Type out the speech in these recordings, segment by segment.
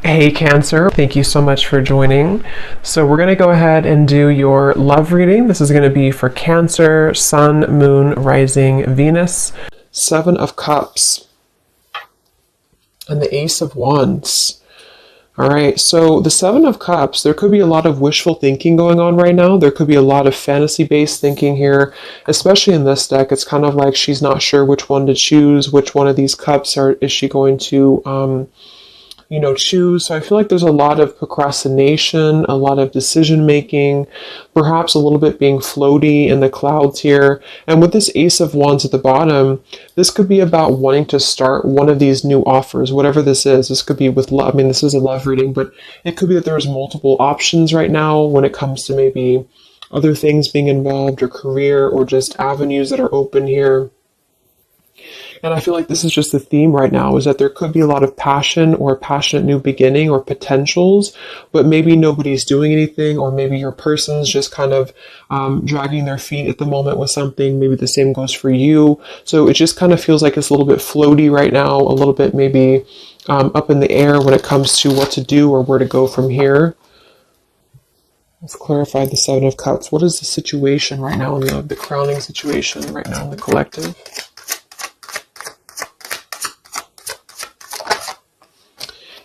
Hey Cancer, thank you so much for joining. So we're going to go ahead and do your love reading. This is going to be for Cancer, Sun, Moon, Rising, Venus. Seven of Cups and the Ace of Wands. All right, so the Seven of Cups, there could be a lot of wishful thinking going on right now. There could be a lot of fantasy-based thinking here, especially in this deck. It's kind of like she's not sure which one to choose, which one of these cups is she going to choose. So I feel like there's a lot of procrastination, a lot of decision making, perhaps a little bit being floaty in the clouds here. And with this Ace of Wands at the bottom, this could be about wanting to start one of these new offers, whatever this is. This could be with love. I mean, this is a love reading, but it could be that there's multiple options right now when it comes to maybe other things being involved or career or just avenues that are open here. And I feel like this is just the theme right now, is that there could be a lot of passion or a passionate new beginning or potentials, but maybe nobody's doing anything, or maybe your person's just kind of dragging their feet at the moment with something. Maybe the same goes for you. So it just kind of feels like it's a little bit floaty right now, a little bit maybe up in the air when it comes to what to do or where to go from here. Let's clarify the Seven of Cups. What is the situation right now in the crowning situation right now in the collective?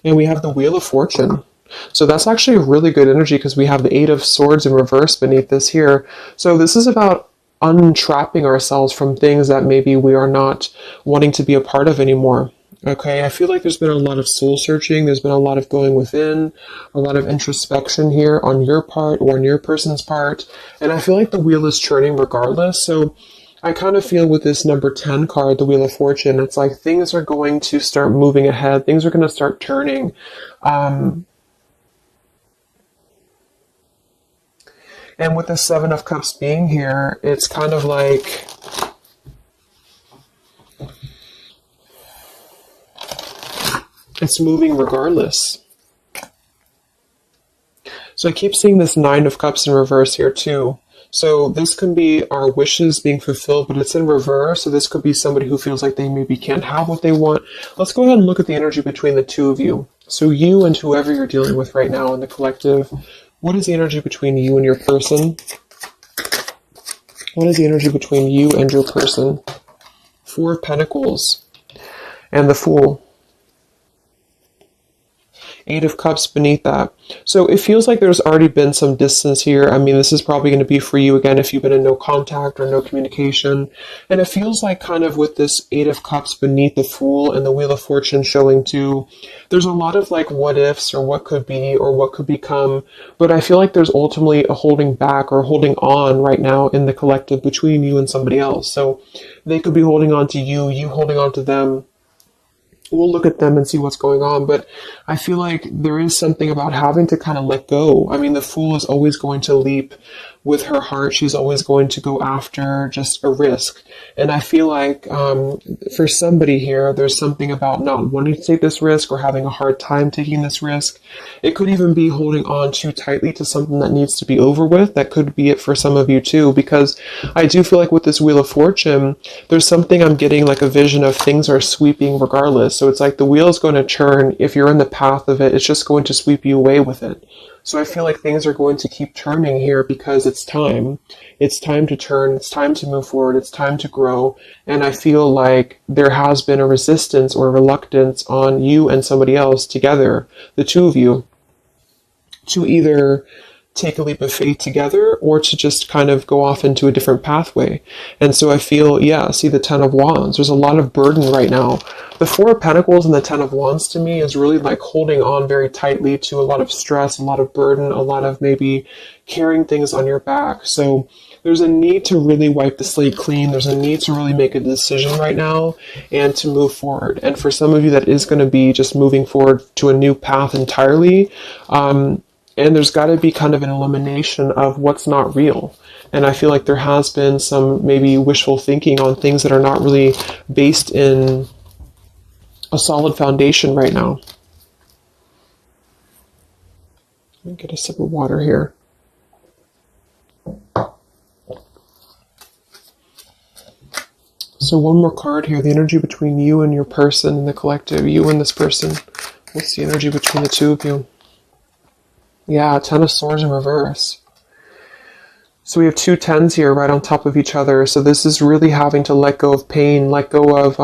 And we have the Wheel of Fortune. So that's actually a really good energy because we have the Eight of Swords in reverse beneath this here. So this is about untrapping ourselves from things that maybe we are not wanting to be a part of anymore. Okay, I feel like there's been a lot of soul searching. There's been a lot of going within, a lot of introspection here on your part or on your person's part. And I feel like the wheel is turning regardless. So I kind of feel with this number 10 card, the Wheel of Fortune, it's like things are going to start moving ahead. Things are going to start turning. And with the Seven of Cups being here, it's kind of like it's moving regardless. So I keep seeing this Nine of Cups in reverse here too. So this can be our wishes being fulfilled, but it's in reverse. So this could be somebody who feels like they maybe can't have what they want. Let's go ahead and look at the energy between the two of you. So you and whoever you're dealing with right now in the collective, what is the energy between you and your person? What is the energy between you and your person? Four of Pentacles and the Fool. Eight of Cups beneath that. So it feels like there's already been some distance here. I mean, this is probably going to be for you again if you've been in no contact or no communication. And it feels like kind of with this Eight of Cups beneath the Fool and the Wheel of Fortune showing too, there's a lot of like what ifs or what could be or what could become. But I feel like there's ultimately a holding back or holding on right now in the collective between you and somebody else. So they could be holding on to you, you holding on to them. We'll look at them and see what's going on, but I feel like there is something about having to kind of let go. I mean, the Fool is always going to leap with her heart. She's always going to go after just a risk. And I feel like for somebody here, there's something about not wanting to take this risk or having a hard time taking this risk. It could even be holding on too tightly to something that needs to be over with. That could be it for some of you too, because I do feel like with this Wheel of Fortune, there's something I'm getting like a vision of things are sweeping regardless. So it's like the wheel is going to turn. If you're in the path of it, it's just going to sweep you away with it. So I feel like things are going to keep turning here because it's time. It's time to turn. It's time to move forward. It's time to grow. And I feel like there has been a resistance or a reluctance on you and somebody else together, the two of you, to either take a leap of faith together or to just kind of go off into a different pathway. And so I feel, see the Ten of Wands. There's a lot of burden right now. The Four of Pentacles and the Ten of Wands to me is really like holding on very tightly to a lot of stress, a lot of burden, a lot of maybe carrying things on your back. So there's a need to really wipe the slate clean. There's a need to really make a decision right now and to move forward. And for some of you, that is going to be just moving forward to a new path entirely. And there's got to be kind of an elimination of what's not real. And I feel like there has been some maybe wishful thinking on things that are not really based in a solid foundation right now. Let me get a sip of water here. So one more card here, the energy between you and your person and the collective, you and this person. What's the energy between between the two of you. Yeah, Ten of Swords in reverse. So we have two tens here right on top of each other. So this is really having to let go of pain, let go of,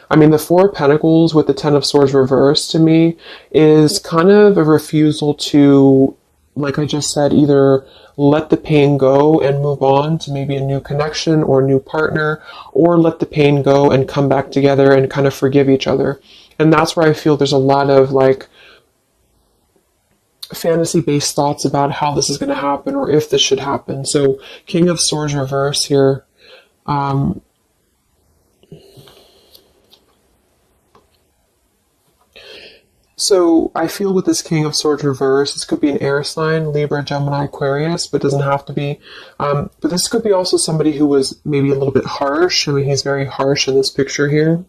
I mean, the Four of Pentacles with the Ten of Swords reversed to me is kind of a refusal to, like I just said, either let the pain go and move on to maybe a new connection or a new partner, or let the pain go and come back together and kind of forgive each other. And that's where I feel there's a lot of like fantasy-based thoughts about how this is going to happen or if this should happen. So King of Swords reverse here. So I feel with this King of Swords reverse, this could be an air sign, Libra, Gemini, Aquarius, but it doesn't have to be. But this could be also somebody who was maybe a little bit harsh. I mean, he's very harsh in this picture here.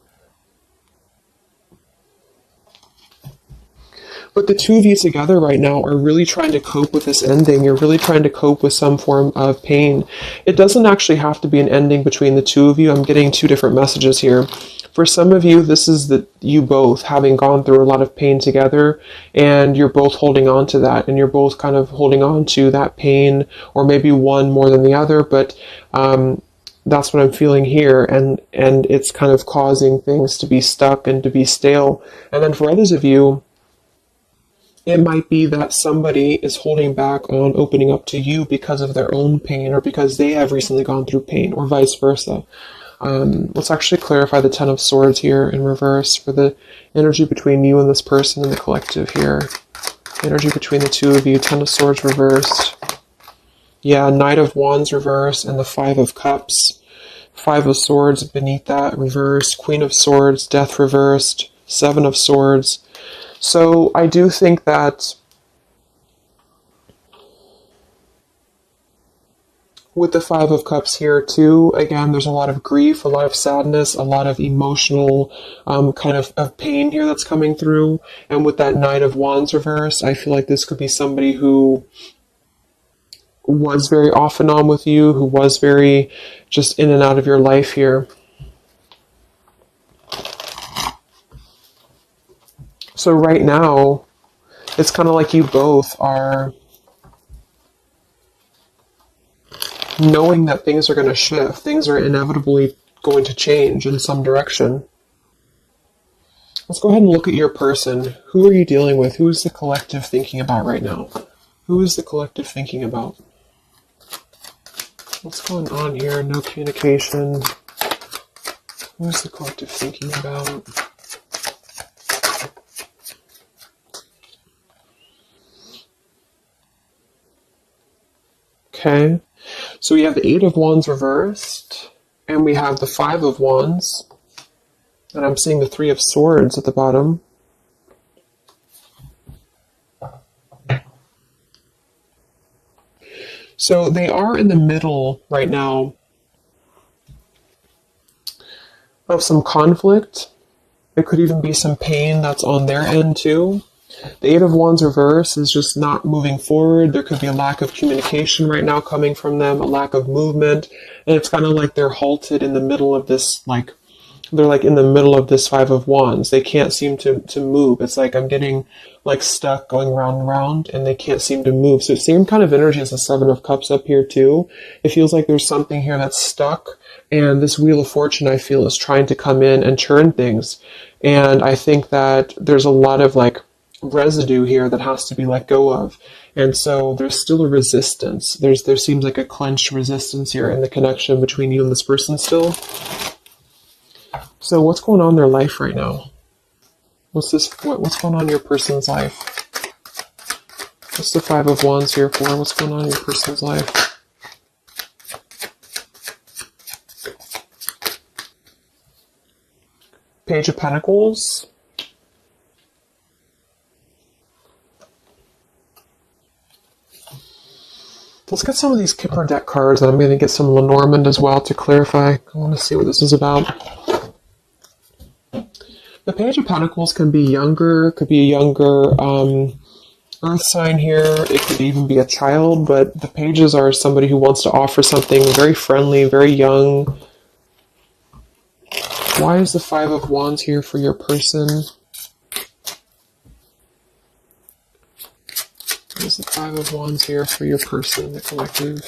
But the two of you together right now are really trying to cope with this ending. You're really trying to cope with some form of pain. It doesn't actually have to be an ending between the two of you. I'm getting two different messages here. For some of you, this is you both having gone through a lot of pain together, and you're both holding on to that, and you're both kind of holding on to that pain, or maybe one more than the other, but that's what I'm feeling here, and it's kind of causing things to be stuck and to be stale. And then for others of you, it might be that somebody is holding back on opening up to you because of their own pain or because they have recently gone through pain, or vice versa. Let's actually clarify the Ten of Swords here in reverse for the energy between you and this person in the collective here. Energy between the two of you, Ten of Swords reversed. Yeah, Knight of Wands reversed and the Five of Cups. Five of Swords beneath that reversed. Queen of Swords, Death reversed. Seven of Swords. So I do think that with the Five of Cups here too, again, there's a lot of grief, a lot of sadness, a lot of emotional kind of pain here that's coming through. And with that Knight of Wands reversed, I feel like this could be somebody who was very off and on with you, who was very just in and out of your life here. So right now, it's kind of like you both are knowing that things are going to shift. Things are inevitably going to change in some direction. Let's go ahead and look at your person. Who are you dealing with? Who is the collective thinking about right now? Who is the collective thinking about? What's going on here? No communication. Who is the collective thinking about? Okay, so we have the Eight of Wands reversed, and we have the Five of Wands, and I'm seeing the Three of Swords at the bottom. So they are in the middle right now of some conflict. There could even be some pain that's on their end too. The Eight of Wands reverse is just not moving forward. There could be a lack of communication right now coming from them, a lack of movement, and it's kind of like they're halted in the middle of this, they're like in the middle of this Five of Wands. They can't seem to move. It's like I'm getting like stuck going round and round, and they can't seem to move. So same kind of energy as the Seven of Cups up here too. It feels like there's something here that's stuck, and this Wheel of Fortune, I feel, is trying to come in and churn things. And I think that there's a lot of like residue here that has to be let go of, and so there's still a resistance. There seems like a clenched resistance here in the connection between you and this person still. So what's going on in their life right now? What's going on in your person's life? What's the Five of Wands here for? What's going on in your person's life? Page of Pentacles. Let's get some of these Kipper deck cards, and I'm going to get some Lenormand as well to clarify. I want to see what this is about. The Page of Pentacles can be younger, could be a younger earth sign here. It could even be a child, but the pages are somebody who wants to offer something very friendly, very young. Why is the Five of Wands here for your person? is the Five of Wands here for your person, the collective?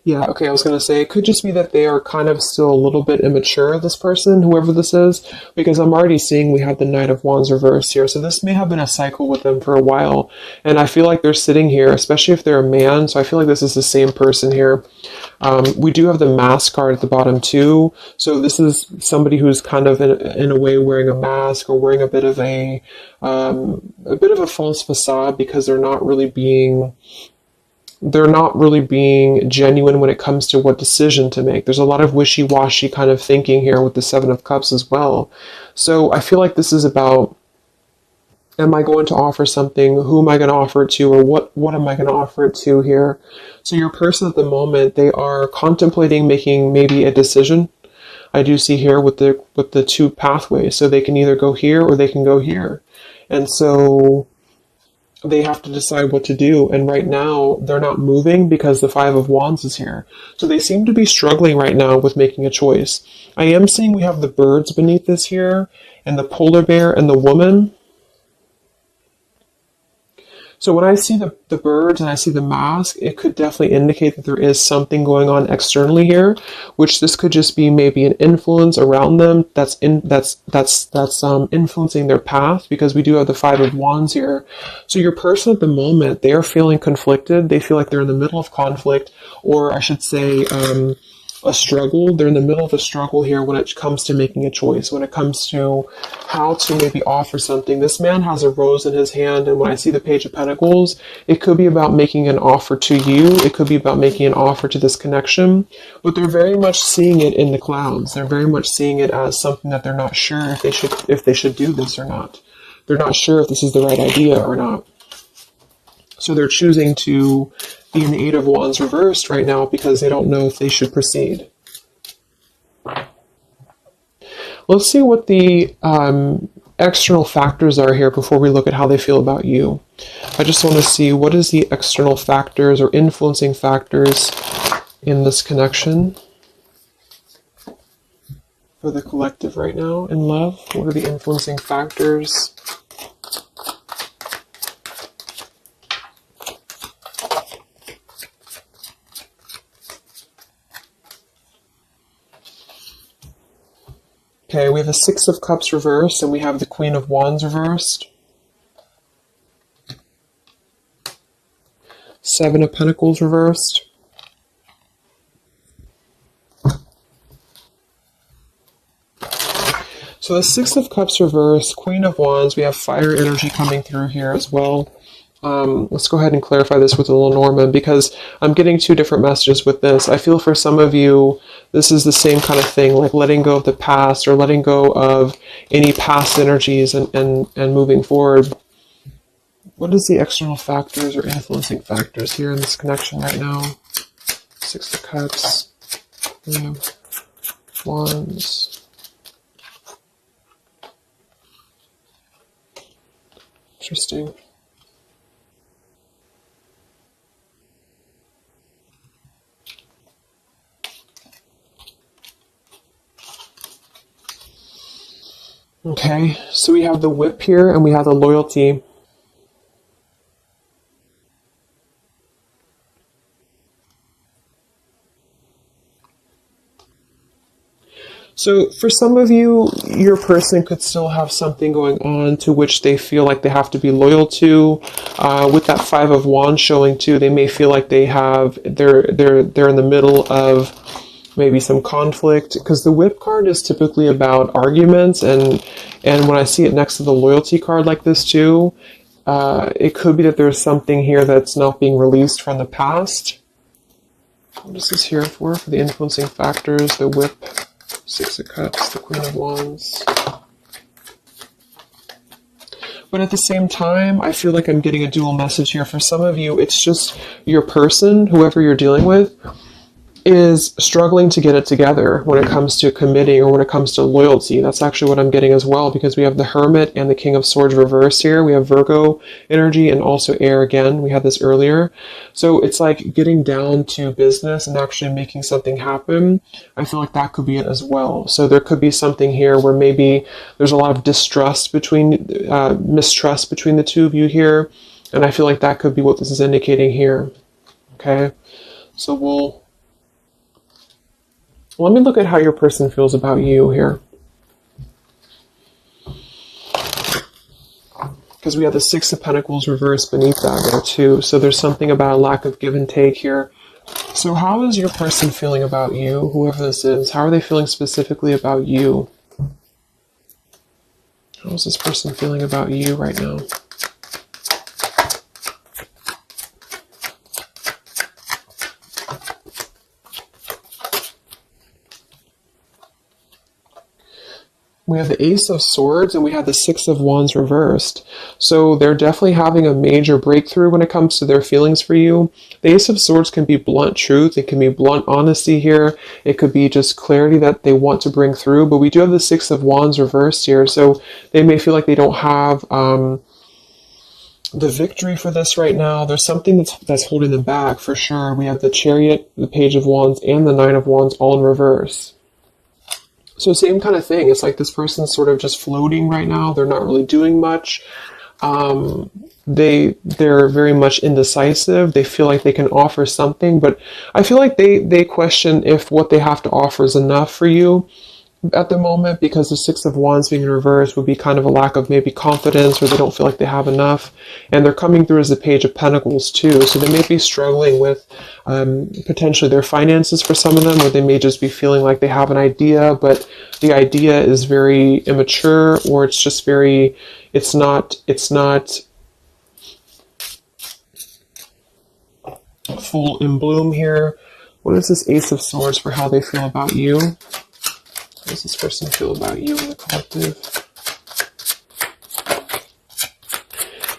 Yeah, okay, I was going to say, it could just be that they are kind of still a little bit immature, this person, whoever this is, because I'm already seeing we have the Knight of Wands reversed here, so this may have been a cycle with them for a while, and I feel like they're sitting here, especially if they're a man, so I feel like this is the same person here. We do have the mask card at the bottom too, so this is somebody who's kind of in a way wearing a mask or wearing a bit of a false facade because they're not really being genuine when it comes to what decision to make. There's a lot of wishy-washy kind of thinking here with the Seven of Cups as well. So I feel like this is about, am I going to offer something? Who am I going to offer it to? Or what am I going to offer it to here? So your person at the moment, they are contemplating making maybe a decision. I do see here with the two pathways. So they can either go here or they can go here. And so they have to decide what to do. And right now, they're not moving because the Five of Wands is here. So they seem to be struggling right now with making a choice. I am seeing we have the birds beneath this here, and the polar bear and the woman. So when I see the birds and I see the mask, it could definitely indicate that there is something going on externally here, which this could just be maybe an influence around them that's influencing their path, because we do have the Five of Wands here. So your person at the moment, they are feeling conflicted. They feel like they're in the middle of conflict, or I should say, a struggle. They're in the middle of a struggle here when it comes to making a choice, when it comes to how to maybe offer something. This man has a rose in his hand, and when I see the Page of Pentacles, it could be about making an offer to you. It could be about making an offer to this connection, but they're very much seeing it in the clouds. They're very much seeing it as something that they're not sure if they should do this or not. They're not sure if this is the right idea or not. So they're choosing to be in the Eight of Wands reversed right now because they don't know if they should proceed. Let's see what the external factors are here before we look at how they feel about you. I just want to see what is the external factors or influencing factors in this connection for the collective right now in love. What are the influencing factors? Okay, we have the Six of Cups reversed, and we have the Queen of Wands reversed. Seven of Pentacles reversed. So the Six of Cups reversed, Queen of Wands, we have fire energy coming through here as well. Let's go ahead and clarify this with Lenormand, because I'm getting two different messages with this. I feel for some of you, this is the same kind of thing, like letting go of the past or letting go of any past energies and moving forward. What is the external factors or influencing factors here in this connection right now? Six of Cups, Wands. Interesting. Okay, so we have the Whip here, and we have the Loyalty. So for some of you, your person could still have something going on to which they feel like they have to be loyal to. With that Five of Wands showing too, they may feel like they're in the middle of maybe some conflict, because the Whip card is typically about arguments, and when I see it next to the Loyalty card like this too, it could be that there's something here that's not being released from the past. What is this here for the influencing factors? The Whip, Six of Cups, the Queen of Wands. But at the same time, I feel like I'm getting a dual message here. For some of you, it's just your person, whoever you're dealing with. is struggling to get it together when it comes to committing or when it comes to loyalty. That's actually what I'm getting as well, because we have the Hermit and the King of Swords reversed here. We have Virgo energy and also air again. We had this earlier. So it's like getting down to business and actually making something happen. I feel like that could be it as well. So there could be something here where maybe there's a lot of mistrust between the two of you here. And I feel like that could be what this is indicating here. Okay. So let me look at how your person feels about you here. Because we have the Six of Pentacles reversed beneath that there too. So there's something about a lack of give and take here. So how is your person feeling about you, whoever this is? How are they feeling specifically about you? How is this person feeling about you right now? We have the Ace of Swords and we have the Six of Wands reversed. So they're definitely having a major breakthrough when it comes to their feelings for you. The Ace of Swords can be blunt truth. It can be blunt honesty here. It could be just clarity that they want to bring through. But we do have the Six of Wands reversed here. So they may feel like they don't have the victory for this right now. There's something that's holding them back for sure. We have the Chariot, the Page of Wands, and the Nine of Wands all in reverse. So same kind of thing. It's like this person's sort of just floating right now. They're not really doing much. They're very much indecisive. They feel like they can offer something, but I feel like they question if what they have to offer is enough for you at the moment, because the Six of Wands being in reverse would be kind of a lack of maybe confidence, or they don't feel like they have enough. And they're coming through as the Page of Pentacles too. So they may be struggling with potentially their finances for some of them, or they may just be feeling like they have an idea, but the idea is very immature, or it's just very, it's not full in bloom here. What is this Ace of Swords for how they feel about you? How does this person feel about you in the collective?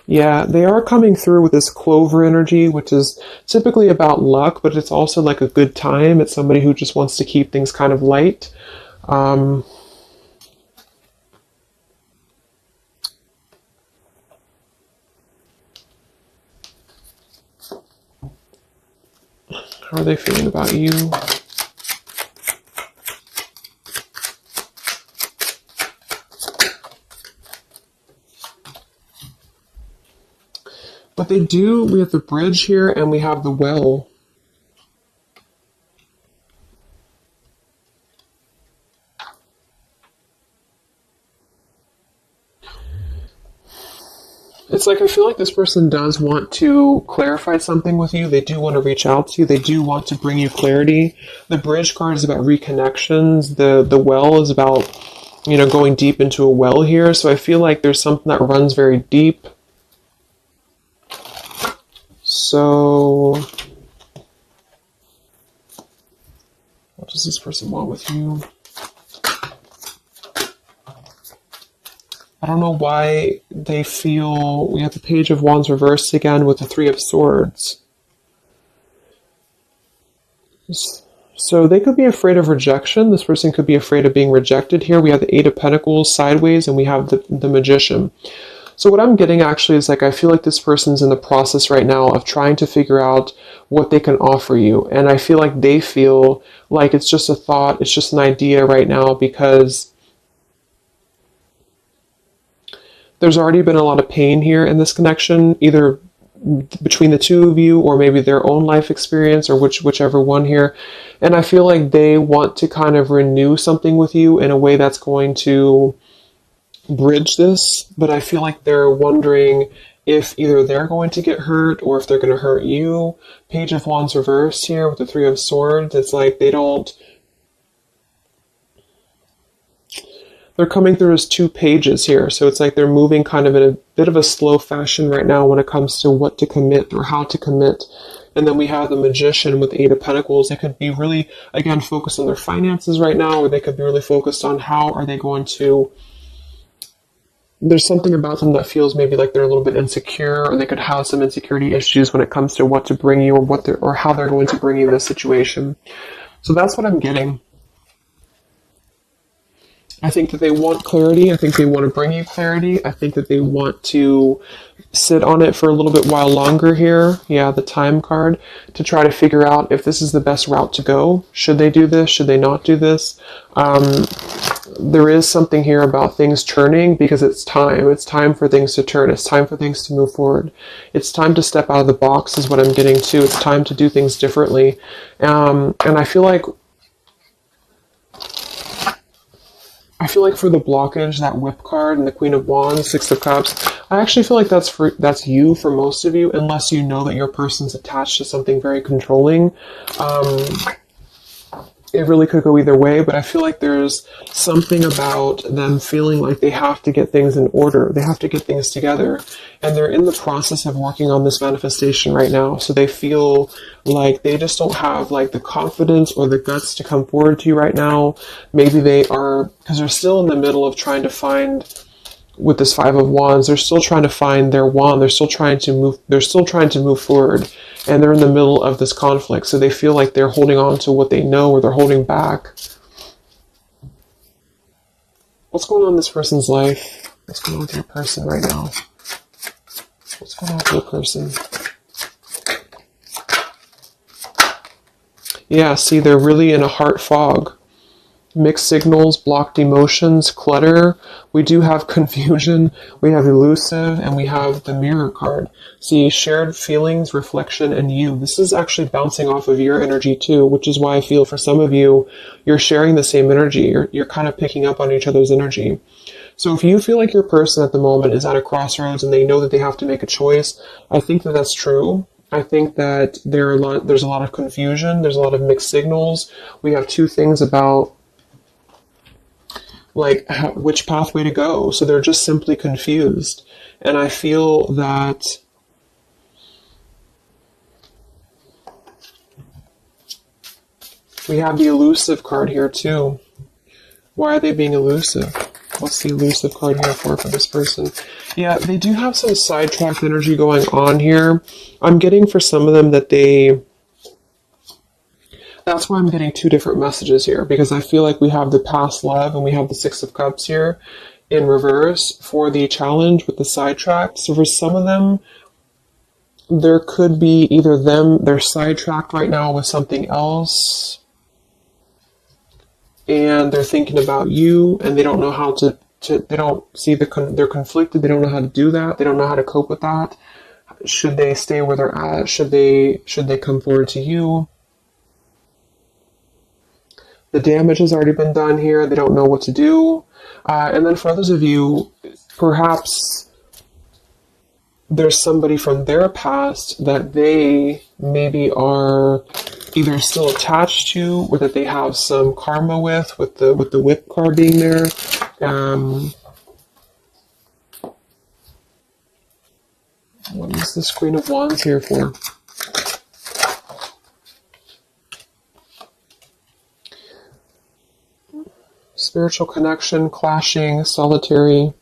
Yeah, they are coming through with this Clover energy, which is typically about luck, but it's also like a good time. It's somebody who just wants to keep things kind of light. How are they feeling about you? But we have the Bridge here and we have the Well. It's like I feel like this person does want to clarify something with you. They do want to reach out to you. They do want to bring you clarity. The Bridge card is about reconnections. The Well is about, going deep into a well here. So I feel like there's something that runs very deep. So, what does this person want with you? I don't know why they feel, we have the Page of Wands reversed again with the Three of Swords. So they could be afraid of rejection. This person could be afraid of being rejected here. We have the Eight of Pentacles sideways and we have the Magician. So what I'm getting actually is like, I feel like this person's in the process right now of trying to figure out what they can offer you. And I feel like they feel like it's just a thought, it's just an idea right now, because there's already been a lot of pain here in this connection, either between the two of you or maybe their own life experience, or whichever one here. And I feel like they want to kind of renew something with you in a way that's going to bridge this, but I feel like they're wondering if either they're going to get hurt or if they're going to hurt you. Page of Wands reversed here with the Three of Swords. It's like they're coming through as two pages here. So it's like they're moving kind of in a bit of a slow fashion right now when it comes to what to commit or how to commit. And then we have the Magician with the Eight of Pentacles. They could be really, again, focused on their finances right now, or they could be really focused on how are they going to there's something about them that feels maybe like they're a little bit insecure, or they could have some insecurity issues when it comes to what to bring you, or how they're going to bring you this situation. So that's what I'm getting. I think that they want clarity. I think they want to bring you clarity. I think that they want to sit on it for a little bit while longer here. Yeah, the time card, to try to figure out if this is the best route to go. Should they do this? Should they not do this? There is something here about things turning, because it's time. It's time for things to turn. It's time for things to move forward. It's time to step out of the box is what I'm getting to. It's time to do things differently. And I feel like for the blockage, that Whip card and the Queen of Wands, Six of Cups, I actually feel like that's you for most of you, unless you know that your person's attached to something very controlling. It really could go either way, but I feel like there's something about them feeling like they have to get things in order. They have to get things together. And they're in the process of working on this manifestation right now. So they feel like they just don't have like the confidence or the guts to come forward to you right now. Maybe they are, because they're still in the middle of trying to find, with this Five of Wands, they're still trying to find their wand. They're still trying to move forward. And they're in the middle of this conflict. So they feel like they're holding on to what they know, or they're holding back. What's going on in this person's life? What's going on with your person right now? What's going on with your person? Yeah, see, they're really in a heart fog. Mixed signals, blocked emotions, clutter. We do have confusion, we have elusive, and we have the Mirror card. See, shared feelings, reflection, and you. This is actually bouncing off of your energy too, which is why I feel for some of you, you're sharing the same energy. You're kind of picking up on each other's energy. So if you feel like your person at the moment is at a crossroads and they know that they have to make a choice, I think that that's true. I think that there's a lot of confusion. There's a lot of mixed signals. We have two things about like which pathway to go. So they're just simply confused. And I feel that we have the elusive card here too. Why are they being elusive? What's the elusive card here for this person? Yeah, they do have some sidetracked energy going on here. I'm getting for some of them that that's why I'm getting two different messages here, because I feel like we have the past love and we have the Six of Cups here in reverse for the challenge with the sidetracked. So for some of them, there could be either they're sidetracked right now with something else, and they're thinking about you, and they don't know how to they don't see they're conflicted. They don't know how to do that. They don't know how to cope with that. Should they stay where they're at? Should they come forward to you? The damage has already been done here. They don't know what to do. And then for others of you, perhaps there's somebody from their past that they maybe are either still attached to, or that they have some karma with the Whip card being there. What is this Queen of Wands here for? Spiritual connection, clashing, solitary.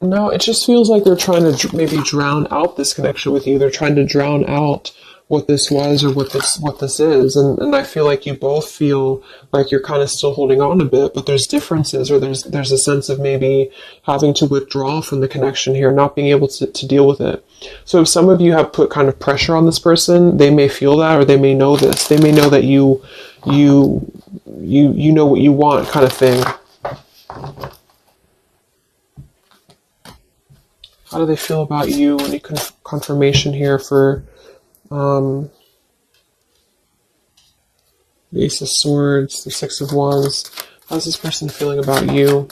No, it just feels like they're trying to maybe drown out this connection with you. They're trying to drown out what this was, or what this is. And I feel like you both feel like you're kind of still holding on a bit, but there's differences, or there's a sense of maybe having to withdraw from the connection here, not being able to deal with it. So if some of you have put kind of pressure on this person, they may feel that, or they may know this. They may know that you know what you want, kind of thing. How do they feel about you? Any confirmation here for the Ace of Swords, the Six of Wands? How's this person feeling about you?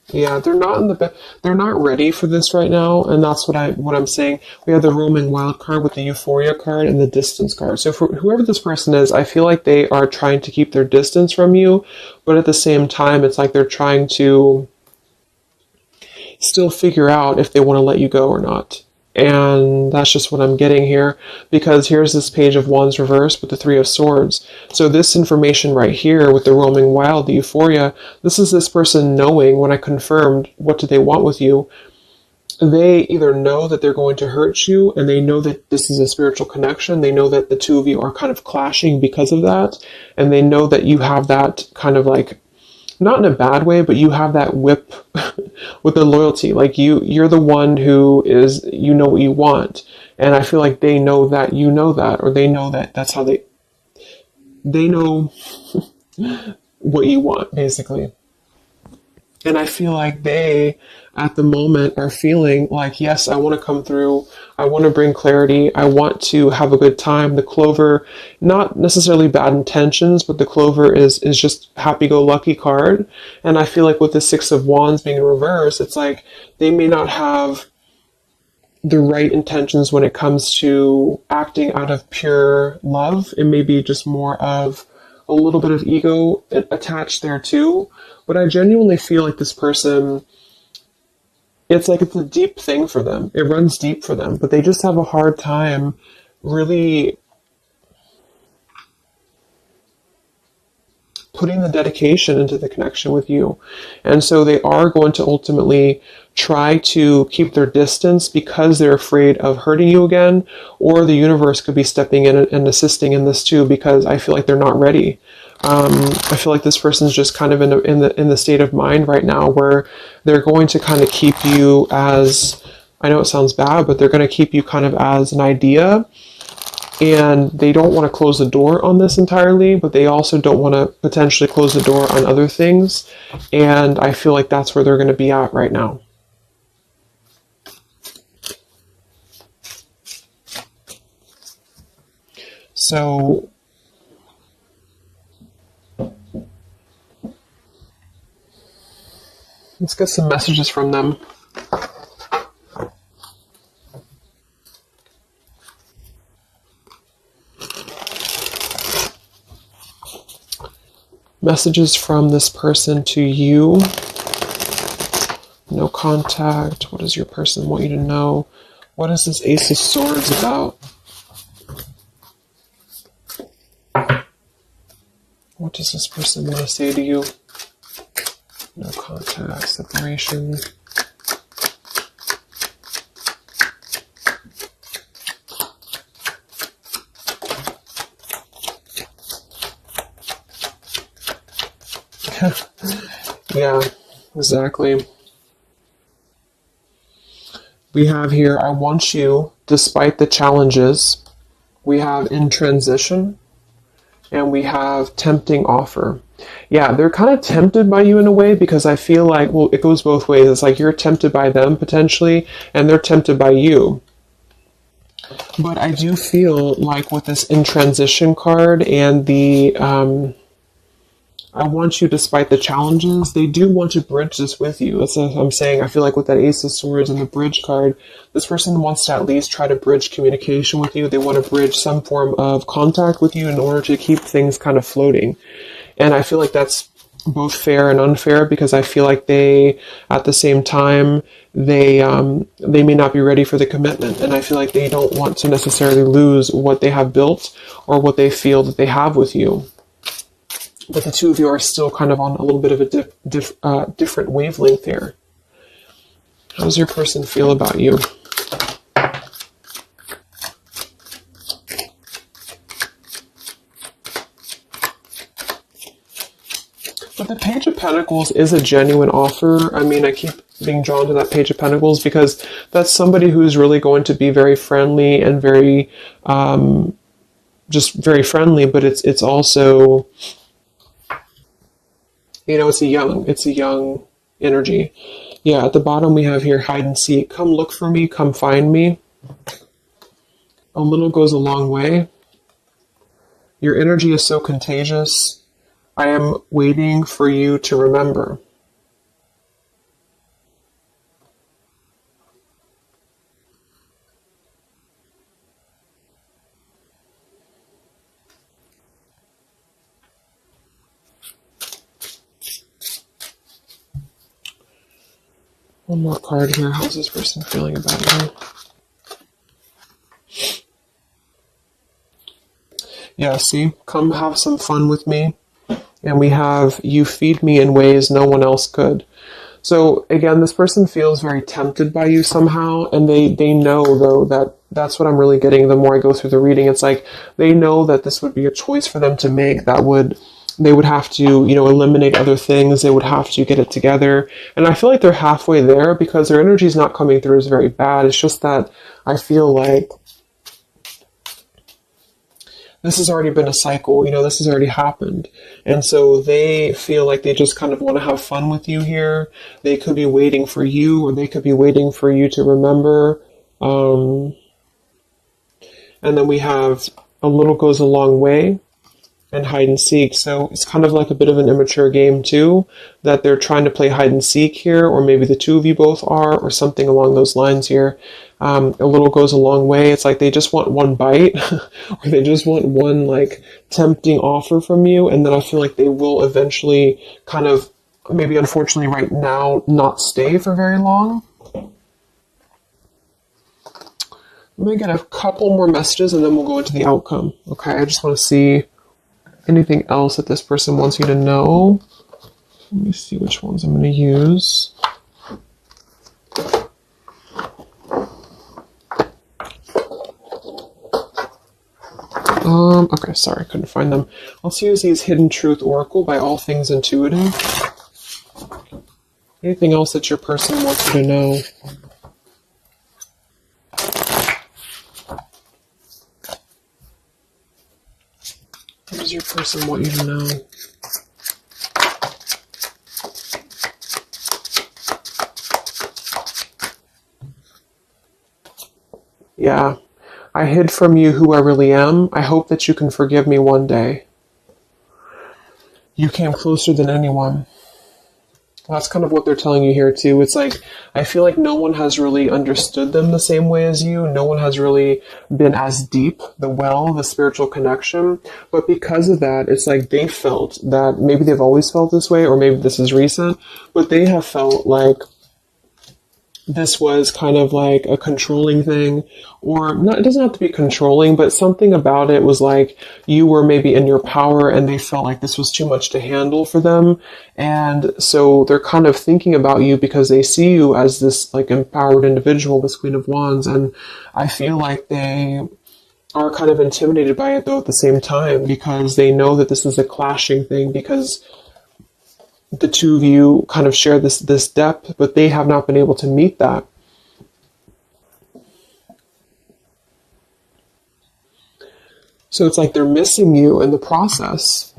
Yeah, they're not ready for this right now, and that's what I'm saying. We have the roaming wild card with the Euphoria card and the distance card. So for whoever this person is, I feel like they are trying to keep their distance from you, but at the same time, it's like they're trying to still figure out if they want to let you go or not. And that's just what I'm getting here, because here's this Page of Wands reversed with the Three of Swords. So this information right here with the roaming wild, the euphoria, this is this person knowing, when I confirmed what do they want with you, they either know that they're going to hurt you, and they know that this is a spiritual connection. They know that the two of you are kind of clashing because of that. And they know that you have that kind of like, not in a bad way, but you have that whip with the loyalty. Like you're the one who is, you know what you want. And I feel like they know that you know that, or they know that that's how they know what you want, basically. And I feel like they, at the moment, are feeling like, yes, I want to come through. I want to bring clarity. I want to have a good time. The clover, not necessarily bad intentions, but the clover is just happy-go-lucky card. And I feel like with the Six of Wands being in reverse, it's like they may not have the right intentions when it comes to acting out of pure love. It may be just more of a little bit of ego attached there too. But I genuinely feel like this person, it's like it's a deep thing for them. It runs deep for them, but they just have a hard time really putting the dedication into the connection with you. And so they are going to ultimately try to keep their distance because they're afraid of hurting you again, or the universe could be stepping in and assisting in this too, because I feel like they're not ready. I feel like this person's just kind of in the state of mind right now where they're going to kind of keep you as, I know it sounds bad, but they're going to keep you kind of as an idea. And they don't want to close the door on this entirely, but they also don't want to potentially close the door on other things. And I feel like that's where they're going to be at right now. So let's get some messages from them. Messages from this person to you. No contact. What does your person want you to know? What is this Ace of Swords about? What does this person want to say to you? No contact, separation. Yeah, exactly. We have here, I want you, despite the challenges. We have in transition. And we have tempting offer. Yeah, they're kind of tempted by you in a way, because I feel like, well, it goes both ways. It's like you're tempted by them potentially, and they're tempted by you. But I do feel like with this in transition card and the I want you despite the challenges, they do want to bridge this with you. That's what I'm saying. I feel like with that Ace of Swords and the bridge card, this person wants to at least try to bridge communication with you. They want to bridge some form of contact with you in order to keep things kind of floating. And I feel like that's both fair and unfair, because I feel like they, at the same time, they may not be ready for the commitment. And I feel like they don't want to necessarily lose what they have built or what they feel that they have with you. But the two of you are still kind of on a little bit of a different wavelength here. How does your person feel about you? But the Page of Pentacles is a genuine offer. I mean, I keep being drawn to that Page of Pentacles because that's somebody who's really going to be very friendly and very, just very friendly, but it's also, you know, it's a young energy. Yeah, at the bottom we have here, hide and seek. Come look for me, come find me. A little goes a long way. Your energy is so contagious. I am waiting for you to remember. One more card here. How's this person feeling about you? Yeah, see? Come have some fun with me. And we have, you feed me in ways no one else could. So again, this person feels very tempted by you somehow, and they know though that that's what I'm really getting the more I go through the reading. It's like they know that this would be a choice for them to make that would they would have to, eliminate other things. They would have to get it together. And I feel like they're halfway there because their energy is not coming through as very bad. It's just that I feel like this has already been a cycle, this has already happened. And so they feel like they just kind of want to have fun with you here. They could be waiting for you, or they could be waiting for you to remember. And then we have a little goes a long way and hide and seek. So it's kind of like a bit of an immature game too, that they're trying to play hide and seek here, or maybe the two of you both are, or something along those lines here. A little goes a long way. It's like they just want one bite, or they just want one like tempting offer from you, and then I feel like they will eventually kind of, maybe unfortunately right now, not stay for very long. I'm going to get a couple more messages and then we'll go into the outcome. Okay, I just want to see anything else that this person wants you to know. Let me see which ones I'm going to use. Okay, sorry, I couldn't find them. Let's use these Hidden Truth Oracle by All Things Intuitive. Anything else that your person wants you to know? What does your person want you to know? Yeah. I hid from you who I really am. I hope that you can forgive me one day. You came closer than anyone. That's kind of what they're telling you here too. It's like, I feel like no one has really understood them the same way as you. No one has really been as deep, the spiritual connection. But because of that, it's like they felt that maybe they've always felt this way, or maybe this is recent, but they have felt like this was kind of like a controlling thing, or not, it doesn't have to be controlling, but something about it was like you were maybe in your power and they felt like this was too much to handle for them. And so they're kind of thinking about you because they see you as this like empowered individual, this Queen of Wands. And I feel like they are kind of intimidated by it though at the same time, because they know that this is a clashing thing, because the two of you kind of share this depth, but they have not been able to meet that. So it's like they're missing you in the process,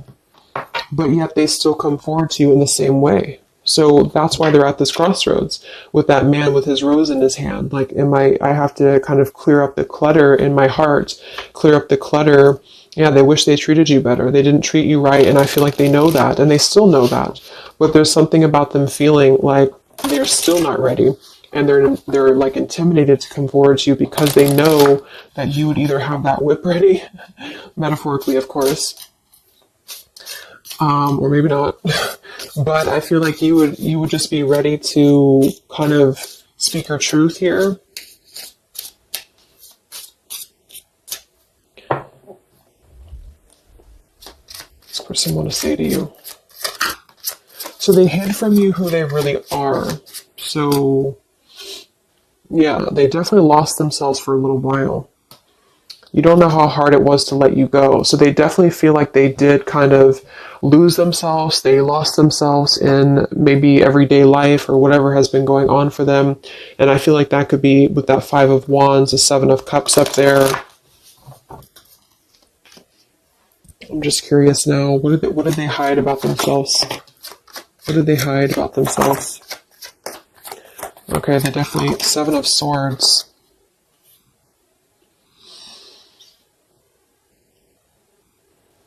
but yet they still come forward to you in the same way. So that's why they're at this crossroads with that man with his rose in his hand. Like, I have to kind of clear up the clutter in my heart, clear up the clutter. Yeah, they wish they treated you better. They didn't treat you right, and I feel like they know that, and they still know that. But there's something about them feeling like they're still not ready, and they're like intimidated to come forward to you because they know that you would either have that whip ready, metaphorically, of course, or maybe not. But I feel like you would just be ready to kind of speak your truth here. Person want to say to you. So they hid from you who they really are. So yeah, they definitely lost themselves for a little while. You don't know how hard it was to let you go. So they definitely feel like they did kind of lose themselves. They lost themselves in maybe everyday life or whatever has been going on for them. And I feel like that could be with that 5 of Wands, the 7 of Cups up there. I'm just curious now. What did they hide about themselves? What did they hide about themselves? Okay, they definitely 7 of Swords.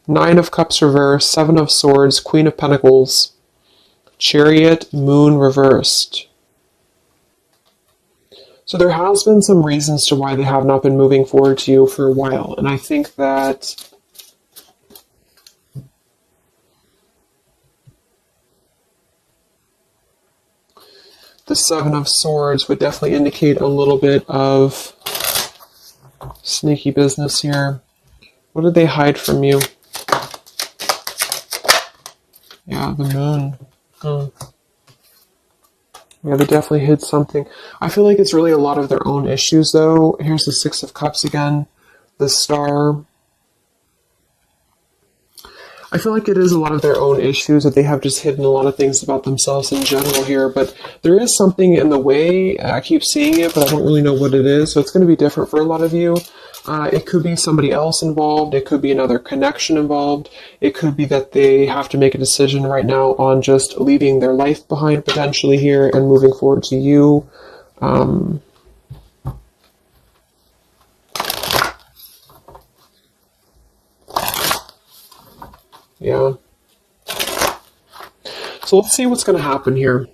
Nine of Cups reversed, 7 of Swords, Queen of Pentacles, Chariot, Moon reversed. So there has been some reasons to why they have not been moving forward to you for a while, and I think that the 7 of Swords would definitely indicate a little bit of sneaky business here. What did they hide from you? Yeah, the moon. Yeah, they definitely hid something. I feel like it's really a lot of their own issues, though. Here's the Six of Cups again. The Star. I feel like it is a lot of their own issues that they have just hidden a lot of things about themselves in general here, but there is something in the way. I keep seeing it, but I don't really know what it is, so it's going to be different for a lot of you. It could be somebody else involved. It could be another connection involved. It could be that they have to make a decision right now on just leaving their life behind potentially here and moving forward to you. Yeah. So let's see what's going to happen here.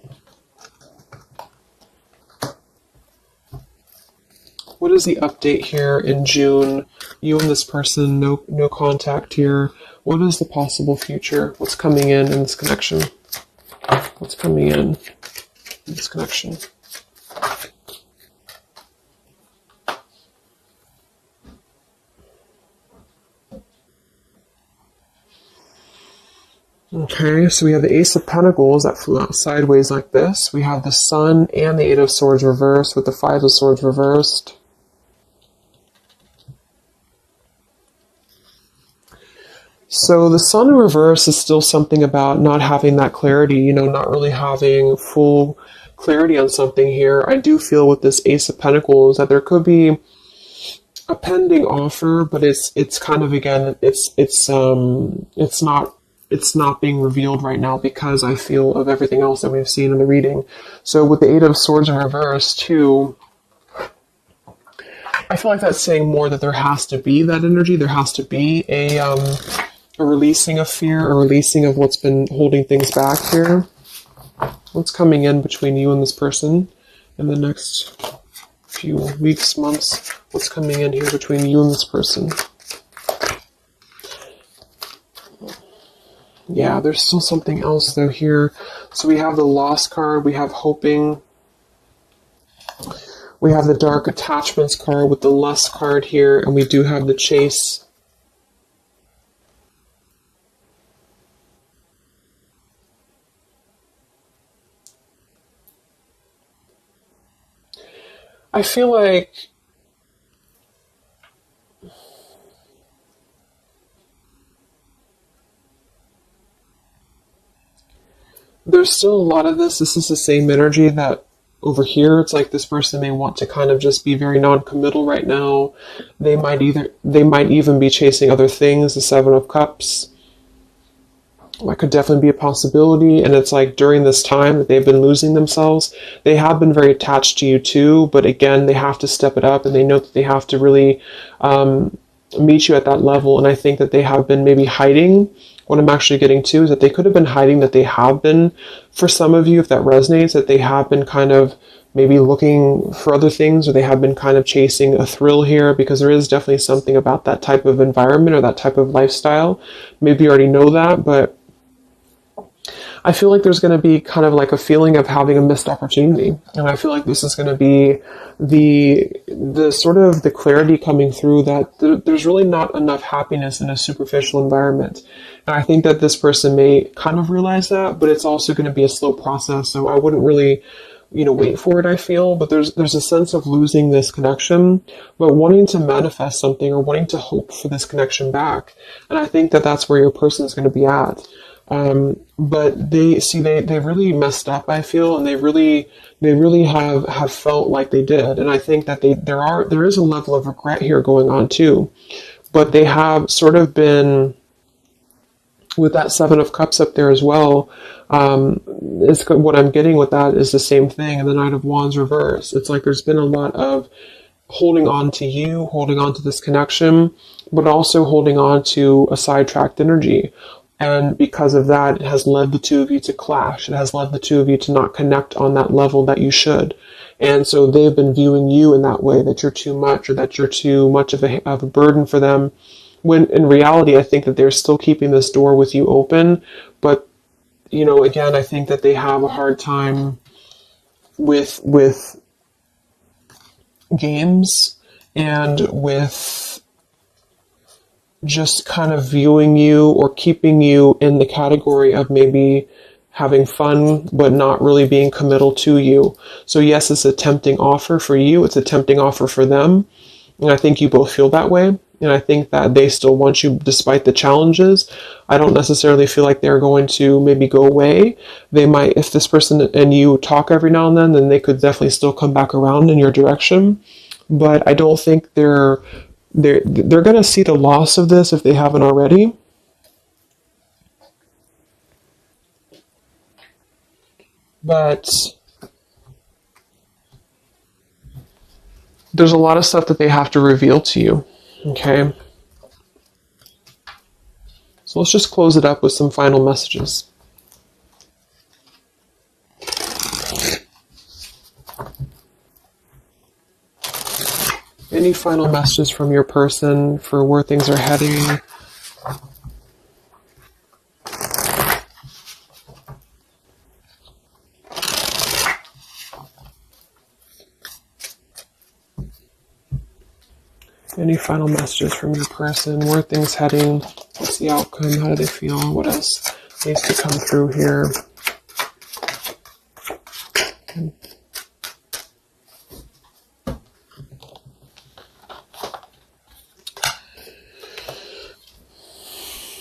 What is the update here in June? You and this person, no contact here. What is the possible future? What's coming in this connection? What's coming in this connection? Okay, so we have the Ace of Pentacles that flew out sideways like this. We have the Sun and the Eight of Swords reversed with the Five of Swords reversed. So the Sun in reverse is still something about not having that clarity, not really having full clarity on something here. I do feel with this Ace of Pentacles that there could be a pending offer, but it's kind of, again, it's not being revealed right now because I feel of everything else that we've seen in the reading. So with the Eight of Swords in reverse too, I feel like that's saying more that there has to be that energy. There has to be a releasing of fear, a releasing of what's been holding things back here. What's coming in between you and this person in the next few weeks, months? What's coming in here between you and this person? Yeah, there's still something else though here. So we have the Lost card, we have Hoping, we have the Dark Attachments card with the Lust card here, and we do have the Chase. I feel like there's still a lot of this. This is the same energy that over here, it's like this person may want to kind of just be very non-committal right now. They might even be chasing other things, the Seven of Cups. That could definitely be a possibility. And it's like during this time that they've been losing themselves, they have been very attached to you too. But again, they have to step it up, and they know that they have to really meet you at that level. And I think that they have been maybe hiding. What I'm actually getting to is that they could have been hiding, that they have been, for some of you, if that resonates, that they have been kind of maybe looking for other things, or they have been kind of chasing a thrill here, because there is definitely something about that type of environment or that type of lifestyle. Maybe you already know that, but I feel like there's going to be kind of like a feeling of having a missed opportunity. And I feel like this is going to be the sort of the clarity coming through that there's really not enough happiness in a superficial environment. And I think that this person may kind of realize that, but it's also going to be a slow process. So I wouldn't really, wait for it, I feel. But there's a sense of losing this connection, but wanting to manifest something or wanting to hope for this connection back. And I think that that's where your person is going to be at. But they really messed up, I feel, and they really have felt like they did. And I think that there is a level of regret here going on too, but they have sort of been, with that Seven of Cups up there as well, what I'm getting with that is the same thing. And the Knight of Wands reverse. It's like there's been a lot of holding on to you, holding on to this connection, but also holding on to a sidetracked energy. And because of that, it has led the two of you to clash. It has led the two of you to not connect on that level that you should. And so they've been viewing you in that way, that you're too much, or that you're too much of a burden for them. When in reality, I think that they're still keeping this door with you open. But, again, I think that they have a hard time with games and with just kind of viewing you or keeping you in the category of maybe having fun, but not really being committal to you. So yes, it's a tempting offer for you. It's a tempting offer for them. And I think you both feel that way. And I think that they still want you despite the challenges. I don't necessarily feel like they're going to maybe go away. They might, if this person and you talk every now and then they could definitely still come back around in your direction. But I don't think they're going to see the loss of this if they haven't already. But there's a lot of stuff that they have to reveal to you. Okay. So let's just close it up with some final messages. Any final messages from your person for where things are heading? Any final messages from your person? Where are things heading? What's the outcome? How do they feel? What else needs to come through here?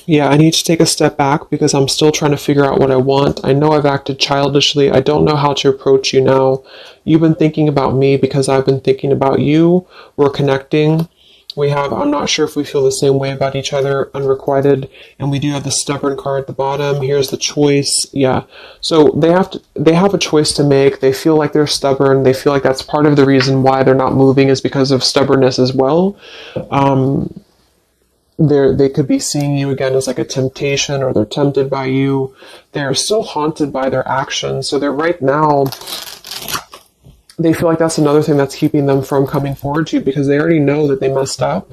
Yeah, I need to take a step back because I'm still trying to figure out what I want. I know I've acted childishly. I don't know how to approach you now. You've been thinking about me because I've been thinking about you. We're connecting. I'm not sure if we feel the same way about each other, unrequited, and we do have the stubborn card at the bottom. Here's the choice. Yeah. So they have a choice to make. They feel like they're stubborn. They feel like that's part of the reason why they're not moving is because of stubbornness as well. They could be seeing you again as like a temptation, or they're tempted by you. They're still haunted by their actions. So they're right now, they feel like that's another thing that's keeping them from coming forward to you because they already know that they messed up.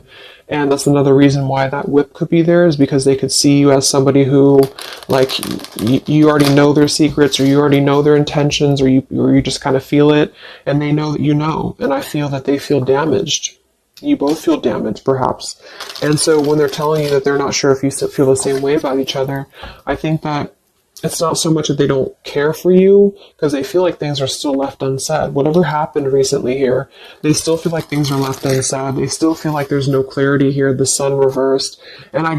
And that's another reason why that whip could be there, is because they could see you as somebody who, like, you already know their secrets, or you already know their intentions, or you just kind of feel it, and they know that you know. And I feel that they feel damaged. You both feel damaged, perhaps. And so when they're telling you that they're not sure if you feel the same way about each other, I think that it's not so much that they don't care for you, because they feel like things are still left unsaid. Whatever happened recently here, they still feel like things are left unsaid. They still feel like there's no clarity here, the sun reversed. And I'm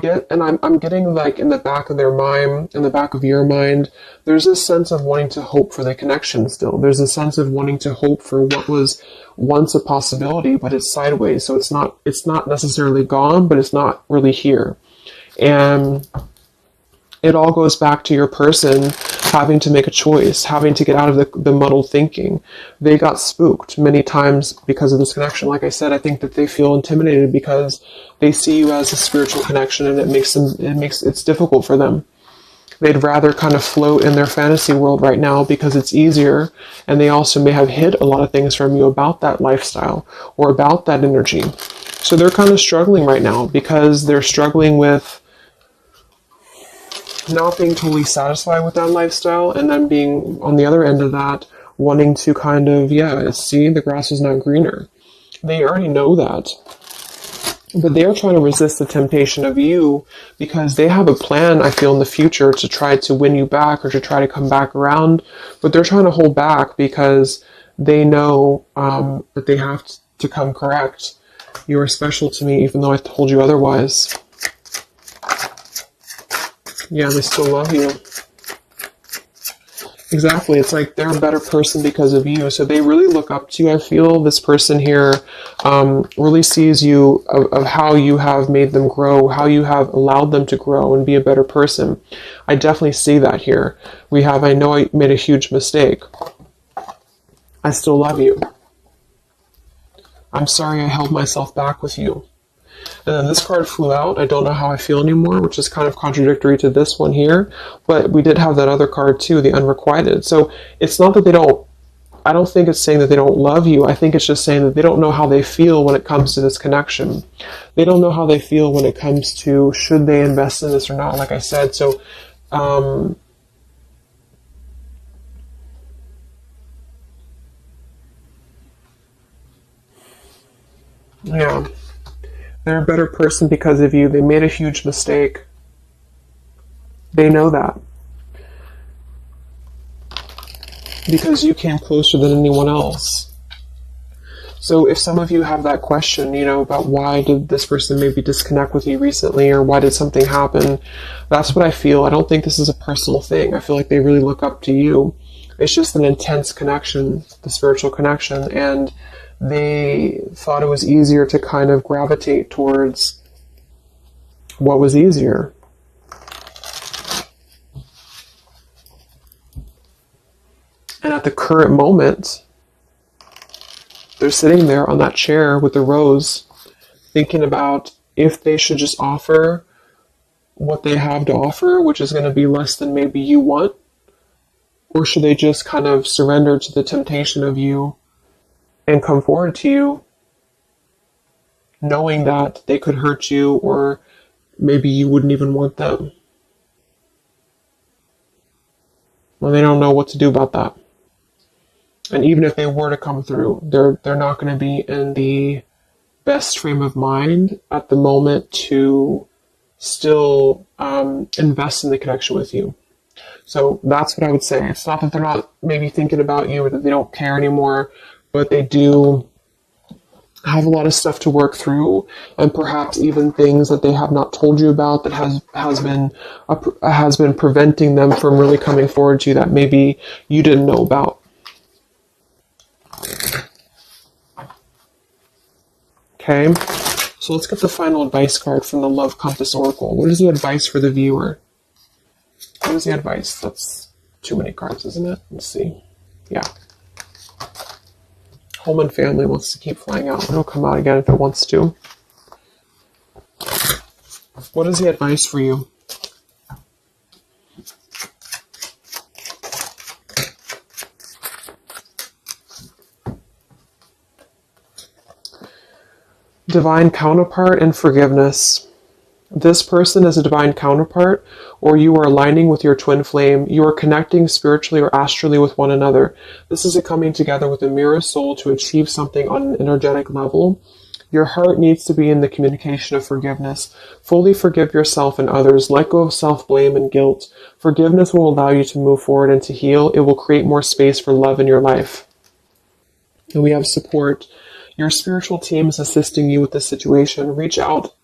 getting, like, in the back of their mind, in the back of your mind, there's this sense of wanting to hope for the connection still. There's a sense of wanting to hope for what was once a possibility, but it's sideways. So it's not necessarily gone, but it's not really here. And it all goes back to your person having to make a choice, having to get out of the muddled thinking. They got spooked many times because of this connection. Like I said, I think that they feel intimidated because they see you as a spiritual connection, and it's difficult for them. They'd rather kind of float in their fantasy world right now because it's easier, and they also may have hid a lot of things from you about that lifestyle or about that energy. So they're kind of struggling right now because they're struggling with not being totally satisfied with that lifestyle, and then being on the other end of that, wanting to kind of, see the grass is not greener. They already know that. But they're trying to resist the temptation of you because they have a plan, I feel, in the future to try to win you back or to try to come back around. But they're trying to hold back because they know that they have to come correct. You are special to me, even though I told you otherwise. Yeah, they still love you. Exactly. It's like they're a better person because of you. So they really look up to you. I feel this person here really sees you of how you have made them grow, how you have allowed them to grow and be a better person. I definitely see that here. I know I made a huge mistake. I still love you. I'm sorry I held myself back with you. And then this card flew out. I don't know how I feel anymore, which is kind of contradictory to this one here. But we did have that other card too, the unrequited. So it's not that I don't think it's saying that they don't love you. I think it's just saying that they don't know how they feel when it comes to this connection. They don't know how they feel when it comes to should they invest in this or not, like I said. So, yeah. They're a better person because of you. They made a huge mistake. They know that. Because you came closer than anyone else. So if some of you have that question, about why did this person maybe disconnect with you recently, or why did something happen, that's what I feel. I don't think this is a personal thing. I feel like they really look up to you. It's just an intense connection, the spiritual connection, and they thought it was easier to kind of gravitate towards what was easier. And at the current moment, they're sitting there on that chair with the rose, thinking about if they should just offer what they have to offer, which is going to be less than maybe you want, or should they just kind of surrender to the temptation of you and come forward to you, knowing that they could hurt you, or maybe you wouldn't even want them. Well, they don't know what to do about that. And even if they were to come through, they're not going to be in the best frame of mind at the moment to still invest in the connection with you. So that's what I would say. It's not that they're not maybe thinking about you or that they don't care anymore, but they do have a lot of stuff to work through, and perhaps even things that they have not told you about that has been preventing them from really coming forward to you that maybe you didn't know about. Okay, so let's get the final advice card from the Love Compass Oracle. What is the advice for the viewer? What is the advice? That's too many cards, isn't it? Let's see. Yeah. Home and family wants to keep flying out. It'll come out again if it wants to. What is the advice for you? Divine counterpart and forgiveness. This person is a divine counterpart, or you are aligning with your twin flame. You are connecting spiritually or astrally with one another. This is a coming together with a mirror soul to achieve something on an energetic level. Your heart needs to be in the communication of forgiveness. Fully forgive yourself and others. Let go of self-blame and guilt. Forgiveness will allow you to move forward and to heal. It will create more space for love in your life. And we have support. Your spiritual team is assisting you with this situation. Reach out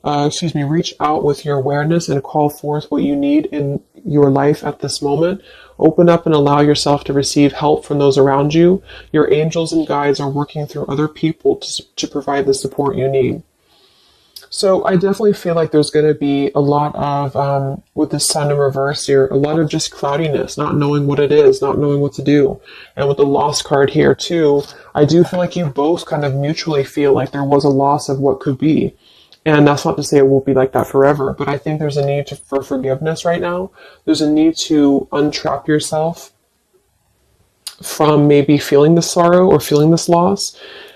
with your awareness and call forth what you need in your life at this moment. Open up and allow yourself to receive help from those around you. Your angels and guides are working through other people to provide the support you need. So I definitely feel like there's going to be a lot of, with the sun in reverse here, a lot of just cloudiness, not knowing what it is, not knowing what to do. And with the loss card here too, I do feel like you both kind of mutually feel like there was a loss of what could be. And that's not to say it won't be like that forever, but I think there's a need for forgiveness right now. There's a need to untrap yourself from maybe feeling this sorrow or feeling this loss.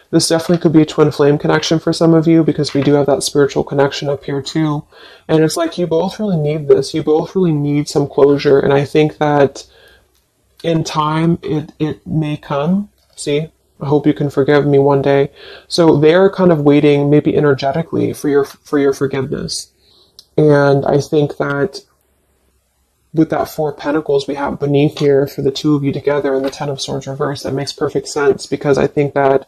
This definitely could be a twin flame connection for some of you, because we do have that spiritual connection up here too. And it's like you both really need this. You both really need some closure. And I think that in time, it may come. See? I hope you can forgive me one day. So they're kind of waiting, maybe energetically, for your forgiveness. And I think that with that Four of Pentacles we have beneath here for the two of you together and the Ten of Swords reversed, that makes perfect sense, because I think that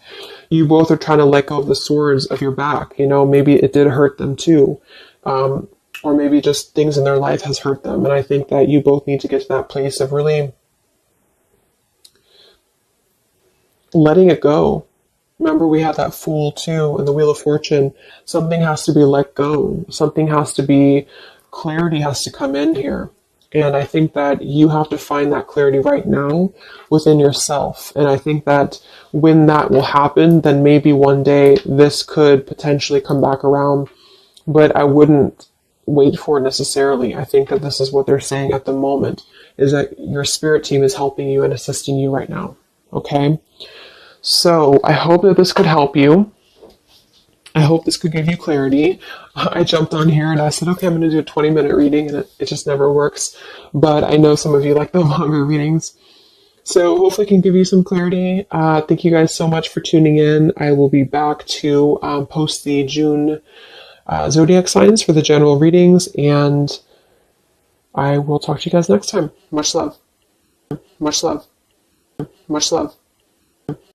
you both are trying to let go of the swords of your back. Maybe it did hurt them too. Or maybe just things in their life has hurt them. And I think that you both need to get to that place of really letting it go. Remember, we had that Fool too in the Wheel of Fortune. Something has to be let go. Something has to be, clarity has to come in here. And I think that you have to find that clarity right now within yourself. And I think that when that will happen, then maybe one day this could potentially come back around. But I wouldn't wait for it necessarily. I think that this is what they're saying at the moment, is that your spirit team is helping you and assisting you right now. Okay? So I hope that this could help you. I hope this could give you clarity. I jumped on here and I said, okay, I'm going to do a 20-minute reading, and it just never works. But I know some of you like the longer readings. So hopefully I can give you some clarity. Thank you guys so much for tuning in. I will be back to post the June zodiac signs for the general readings, and I will talk to you guys next time. Much love. Much love. Much love.